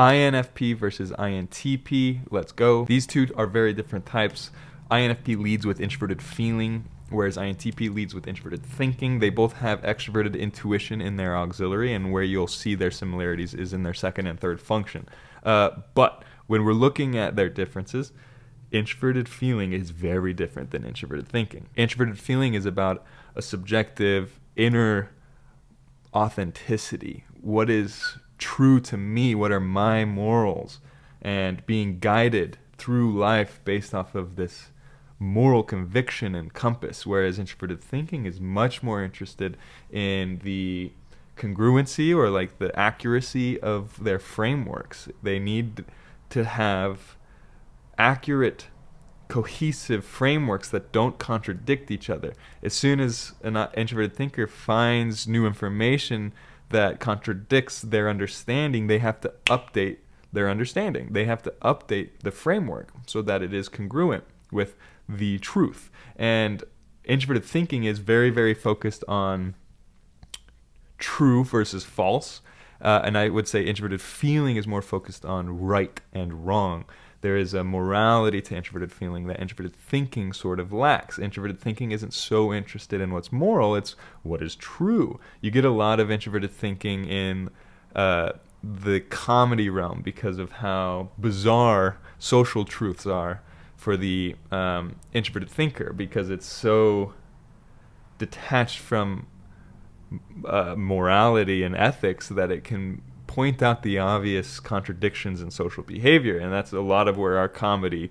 INFP versus INTP. Let's go. These two are very different types. INFP leads with introverted feeling, whereas INTP leads with introverted thinking. They both have extroverted intuition in their auxiliary, and where you'll see their similarities is in their second and third function. But when we're looking at their differences, introverted feeling is very different than introverted thinking. Introverted feeling is about a subjective inner authenticity. What is true to me? What are my morals? And being guided through life based off of this moral conviction and compass, whereas introverted thinking is much more interested in the congruency or like the accuracy of their frameworks. They need to have accurate, cohesive frameworks that don't contradict each other. As soon as an introverted thinker finds new information that contradicts their understanding, they have to update their understanding. They have to update the framework so that it is congruent with the truth. And introverted thinking is very, very focused on true versus false. And I would say introverted feeling is more focused on right and wrong. There is a morality to introverted feeling that introverted thinking sort of lacks. Introverted thinking isn't so interested in what's moral, it's what is true. You get a lot of introverted thinking in the comedy realm because of how bizarre social truths are for the introverted thinker, because it's so detached from morality and ethics that it can point out the obvious contradictions in social behavior. And that's a lot of where our comedy,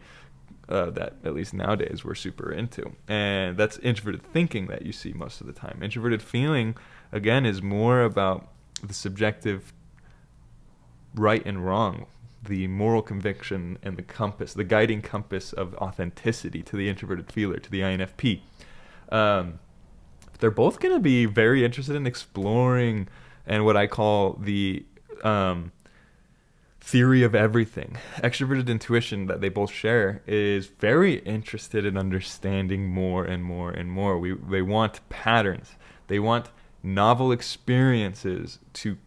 that at least nowadays we're super into. And that's introverted thinking that you see most of the time. Introverted feeling, again, is more about the subjective right and wrong, the moral conviction and the compass, the guiding compass of authenticity to the introverted feeler, to the INFP. They're both going to be very interested in exploring and what I call the theory of everything. Extroverted intuition that they both share is very interested in understanding more and more and more. They want patterns. They want novel experiences to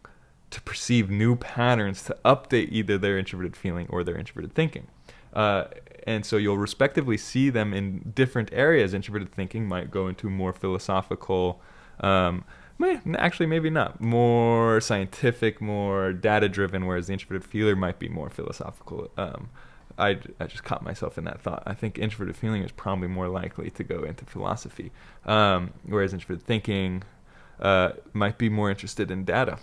perceive new patterns, to update either their introverted feeling or their introverted thinking. And so you'll respectively see them in different areas. Introverted thinking might go into more philosophical, actually maybe not, more scientific, more data-driven, whereas the introverted feeler might be more philosophical. I just caught myself in that thought. I think introverted feeling is probably more likely to go into philosophy, whereas introverted thinking might be more interested in data.